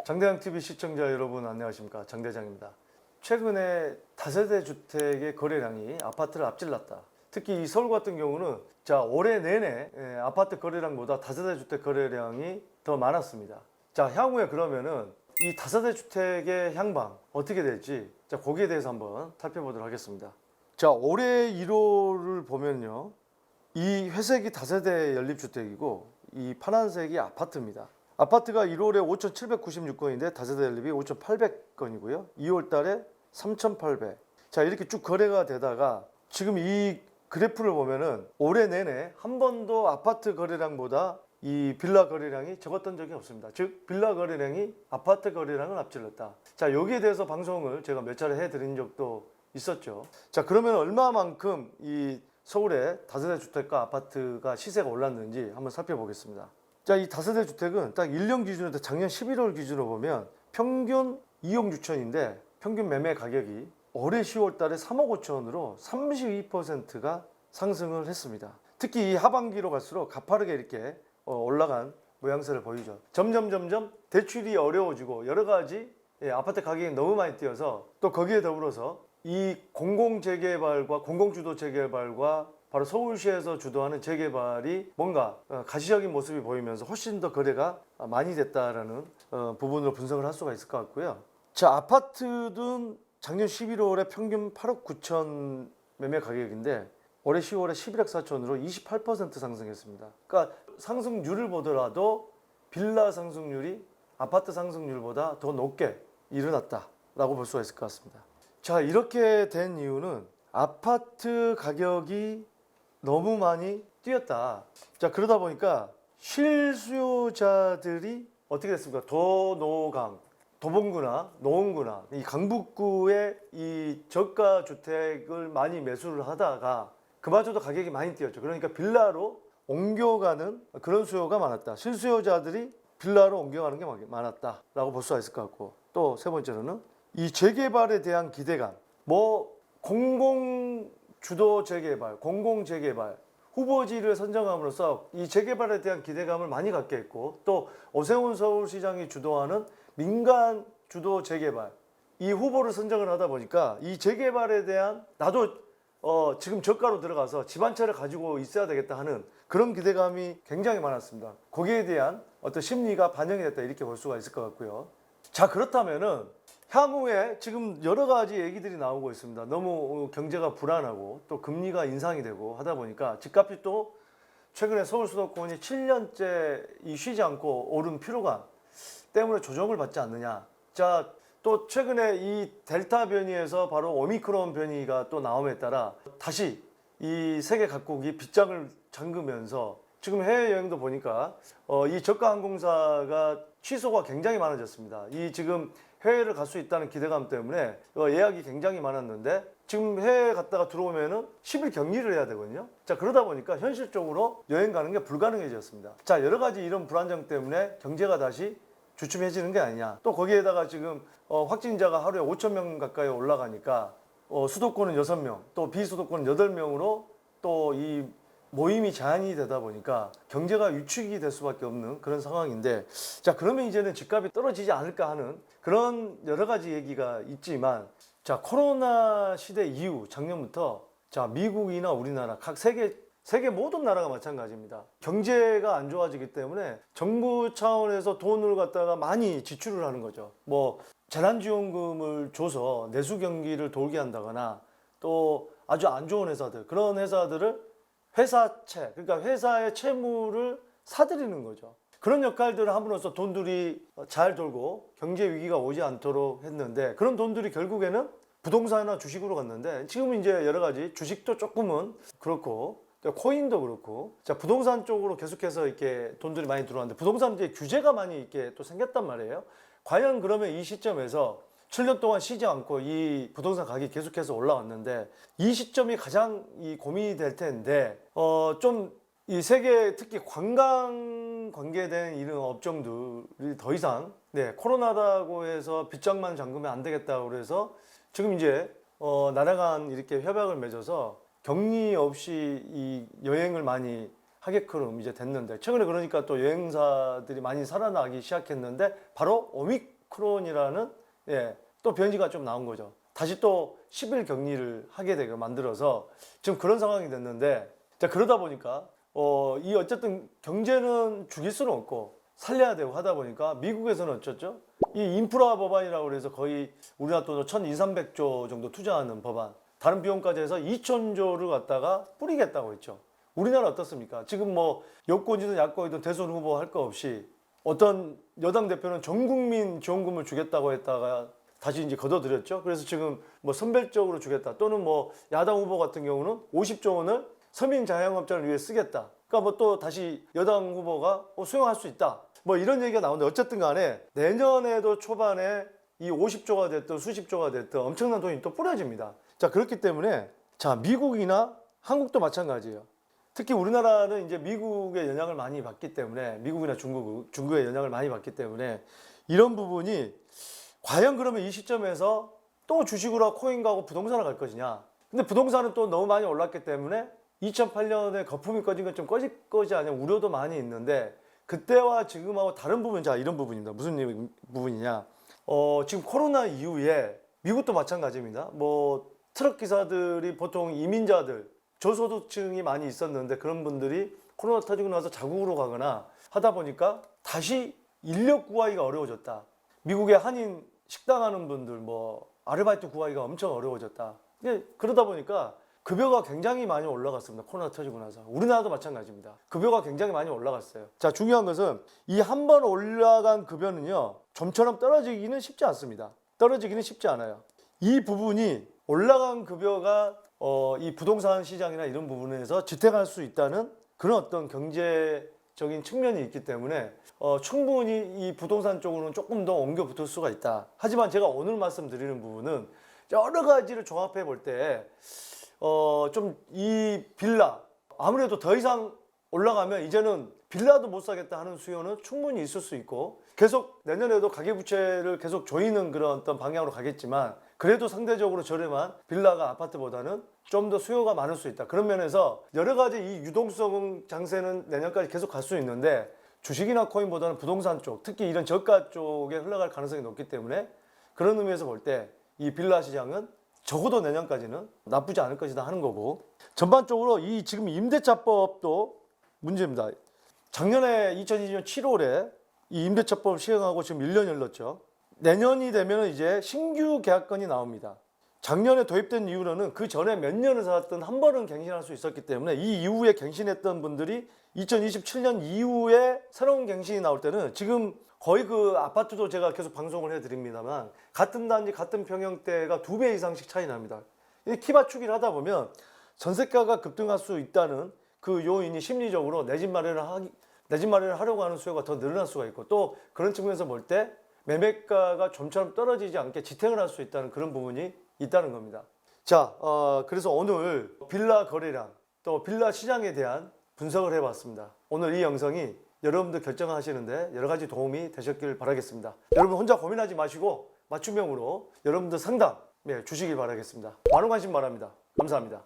장대장TV 시청자 여러분 안녕하십니까, 장대장입니다. 최근에 다세대 주택의 거래량이 아파트를 앞질렀다. 특히 이 서울 같은 경우는 올해 내내 아파트 거래량보다 다세대 주택 거래량이 더 많았습니다. 향후에 그러면은 이 다세대 주택의 향방 어떻게 될지 거기에 대해서 한번 살펴보도록 하겠습니다. 올해 1월을 보면요, 이 회색이 다세대 연립주택이고 이 파란색이 아파트입니다. 아파트가 1월에 5,796건인데 다세대 연립이 5,800건이고요. 2월 달에 3,800. 이렇게 쭉 거래가 되다가 지금 이 그래프를 보면은 올해 내내 한 번도 아파트 거래량보다 이 빌라 거래량이 적었던 적이 없습니다. 즉 빌라 거래량이 아파트 거래량을 앞질렀다. 여기에 대해서 방송을 제가 몇 차례 해드린 적도 있었죠. 그러면 얼마만큼 이 서울의 다세대 주택과 아파트가 시세가 올랐는지 한번 살펴보겠습니다. 이 다세대 주택은 딱 1년 기준으로 작년 11월 기준으로 보면 평균 2억 6천인데 평균 매매 가격이 올해 10월 달에 3억 5천으로 32%가 상승을 했습니다. 특히 이 하반기로 갈수록 가파르게 이렇게 올라간 모양새를 보이죠. 점점 대출이 어려워지고 여러 가지 아파트 가격이 너무 많이 뛰어서 또 거기에 더불어서 이 공공재개발과 공공주도 재개발과 바로 서울시에서 주도하는 재개발이 뭔가 가시적인 모습이 보이면서 훨씬 더 거래가 많이 됐다라는 부분으로 분석을 할 수가 있을 것 같고요. 아파트는 작년 11월에 평균 8억 9천 매매 가격인데 올해 10월에 11억 4천으로 28% 상승했습니다. 그러니까 상승률을 보더라도 빌라 상승률이 아파트 상승률보다 더 높게 일어났다라고 볼 수가 있을 것 같습니다. 이렇게 된 이유는 아파트 가격이 너무 많이 뛰었다. 그러다 보니까 실수요자들이 어떻게 됐습니까? 도노강, 도봉구나 노원구나 이 강북구에 이 저가 주택을 많이 매수를 하다가 그마저도 가격이 많이 뛰었죠. 그러니까 빌라로 옮겨가는 그런 수요가 많았다. 실수요자들이 빌라로 옮겨가는 게 많았다라고 볼 수가 있을 것 같고, 또 세 번째로는 이 재개발에 대한 기대감, 공공주도 재개발, 공공재개발 후보지를 선정함으로써 이 재개발에 대한 기대감을 많이 갖게 했고, 또 오세훈 서울시장이 주도하는 민간 주도 재개발 이 후보를 선정을 하다 보니까 이 재개발에 대한 나도 지금 저가로 들어가서 집 한 채를 가지고 있어야 되겠다 하는 그런 기대감이 굉장히 많았습니다. 거기에 대한 어떤 심리가 반영이 됐다 이렇게 볼 수가 있을 것 같고요. 그렇다면은 향후에 지금 여러 가지 얘기들이 나오고 있습니다. 너무 경제가 불안하고 또 금리가 인상이 되고 하다 보니까 집값이 또 최근에 서울 수도권이 7년째 쉬지 않고 오른 피로감 때문에 조정을 받지 않느냐. 또 최근에 이 델타 변이에서 바로 오미크론 변이가 또 나옴에 따라 다시 이 세계 각국이 빗장을 잠그면서 지금 해외여행도 보니까 이 저가 항공사가 취소가 굉장히 많아졌습니다. 이 지금 해외를 갈 수 있다는 기대감 때문에 예약이 굉장히 많았는데 지금 해외 갔다가 들어오면은 10일 격리를 해야 되거든요. 그러다 보니까 현실적으로 여행 가는 게 불가능해졌습니다. 여러 가지 이런 불안정 때문에 경제가 다시 주춤해지는 게 아니냐. 또 거기에다가 지금 확진자가 하루에 5천 명 가까이 올라가니까 수도권은 6명, 또 비수도권은 8명으로 또 이 모임이 제한이 되다 보니까 경제가 위축이 될 수밖에 없는 그런 상황인데, 그러면 이제는 집값이 떨어지지 않을까 하는 그런 여러 가지 얘기가 있지만, 코로나 시대 이후 작년부터 미국이나 우리나라 각 세계 모든 나라가 마찬가지입니다. 경제가 안 좋아지기 때문에 정부 차원에서 돈을 갖다가 많이 지출을 하는 거죠. 재난지원금을 줘서 내수 경기를 돌게 한다거나, 또 아주 안 좋은 회사들, 그런 회사들을 회사채, 그러니까 회사의 채무를 사들이는 거죠. 그런 역할들을 함으로써 돈들이 잘 돌고 경제 위기가 오지 않도록 했는데, 그런 돈들이 결국에는 부동산이나 주식으로 갔는데, 지금은 이제 여러 가지 주식도 조금은 그렇고 코인도 그렇고 부동산 쪽으로 계속해서 이렇게 돈들이 많이 들어왔는데, 부동산 이제 규제가 많이 이렇게 또 생겼단 말이에요. 과연 그러면 이 시점에서 7년 동안 쉬지 않고 이 부동산 가격이 계속해서 올라왔는데, 이 시점이 가장 고민이 될 텐데, 좀 이 세계 특히 관광 관계된 이런 업종들이 더 이상 코로나라고 해서 빗장만 잠그면 안 되겠다고 그래서 지금 이제 나라 간 이렇게 협약을 맺어서 격리 없이 이 여행을 많이 하게끔 이제 됐는데 최근에 그러니까 또 여행사들이 많이 살아나기 시작했는데 바로 오미크론이라는 또 변이가 좀 나온 거죠. 다시 또 10일 격리를 하게 되게 만들어서 지금 그런 상황이 됐는데 자 그러다 보니까 이 어쨌든 경제는 죽일 수는 없고 살려야 되고 하다 보니까 미국에서는 어쩌죠? 이 인프라 법안이라고 그래서 거의 우리나라 돈으로 1,200~300조 정도 투자하는 법안 다른 비용까지 해서 2,000조를 갖다가 뿌리겠다고 했죠. 우리나라 어떻습니까? 지금 뭐 여권이든 야권이든 대선 후보 할 거 없이 어떤 여당 대표는 전 국민 지원금을 주겠다고 했다가 다시 이제 걷어들였죠. 그래서 지금 뭐 선별적으로 주겠다 또는 뭐 야당 후보 같은 경우는 50조 원을 서민 자영업자를 위해 쓰겠다. 그러니까 뭐 또 다시 여당 후보가 수용할 수 있다. 뭐 이런 얘기가 나오는데 어쨌든 간에 내년에도 초반에 이 50조가 됐든 수십조가 됐든 엄청난 돈이 또 뿌려집니다. 자 그렇기 때문에 자 미국이나 한국도 마찬가지예요. 특히 우리나라는 이제 미국의 영향을 많이 받기 때문에 미국이나 중국의 영향을 많이 받기 때문에 이런 부분이 과연 그러면 이 시점에서 또 주식으로 코인 가고 부동산을 갈 것이냐. 근데 부동산은 또 너무 많이 올랐기 때문에 2008년에 거품이 꺼진 건 좀 꺼질 거지 아니냐 우려도 많이 있는데 그때와 지금하고 다른 부분 자 이런 부분입니다. 무슨 부분이냐. 지금 코로나 이후에 미국도 마찬가지입니다. 뭐 트럭 기사들이 보통 이민자들 저소득층이 많이 있었는데 그런 분들이 코로나 터지고 나서 자국으로 가거나 하다 보니까 다시 인력 구하기가 어려워졌다. 미국의 한인 식당 하는 분들 뭐 아르바이트 구하기가 엄청 어려워졌다. 그러다 보니까 급여가 굉장히 많이 올라갔습니다. 코로나 터지고 나서. 우리나라도 마찬가지입니다. 급여가 굉장히 많이 올라갔어요. 자, 중요한 것은 이 한 번 올라간 급여는요. 좀처럼 떨어지기는 쉽지 않습니다. 떨어지기는 쉽지 않아요. 이 부분이 올라간 급여가 이 부동산 시장이나 이런 부분에서 지탱할 수 있다는 그런 어떤 경제적인 측면이 있기 때문에 충분히 이 부동산 쪽으로는 조금 더 옮겨 붙을 수가 있다. 하지만 제가 오늘 말씀드리는 부분은 여러 가지를 종합해 볼 때 좀 이 빌라 아무래도 더 이상 올라가면 이제는 빌라도 못 사겠다 하는 수요는 충분히 있을 수 있고 계속 내년에도 가계부채를 계속 조이는 그런 어떤 방향으로 가겠지만 그래도 상대적으로 저렴한 빌라가 아파트보다는 좀 더 수요가 많을 수 있다. 그런 면에서 여러 가지 이 유동성 장세는 내년까지 계속 갈 수 있는데 주식이나 코인보다는 부동산 쪽, 특히 이런 저가 쪽에 흘러갈 가능성이 높기 때문에 그런 의미에서 볼 때 이 빌라 시장은 적어도 내년까지는 나쁘지 않을 것이다 하는 거고 전반적으로 이 지금 임대차법도 문제입니다. 작년에 2020년 7월에 이 임대차법을 시행하고 지금 1년이 흘렀죠. 내년이 되면 이제 신규 계약건이 나옵니다. 작년에 도입된 이후로는 그 전에 몇 년을 살았던 한 번은 갱신할 수 있었기 때문에 이 이후에 갱신했던 분들이 2027년 이후에 새로운 갱신이 나올 때는 지금 거의 그 아파트도 제가 계속 방송을 해드립니다만 같은 단지 같은 평형대가 2배 이상씩 차이 납니다. 키 맞추기를 하다 보면 전세가가 급등할 수 있다는 그 요인이 심리적으로 내 집 마련을 하려고 하는 수요가 더 늘어날 수가 있고 또 그런 측면에서 볼 때 매매가가 좀처럼 떨어지지 않게 지탱을 할 수 있다는 그런 부분이 있다는 겁니다. 자, 그래서 오늘 빌라 거래량 또 빌라 시장에 대한 분석을 해봤습니다. 오늘 이 영상이 여러분들 결정하시는데 여러 가지 도움이 되셨길 바라겠습니다. 여러분 혼자 고민하지 마시고 맞춤형으로 여러분들 상담 주시길 바라겠습니다. 많은 관심 바랍니다. 감사합니다.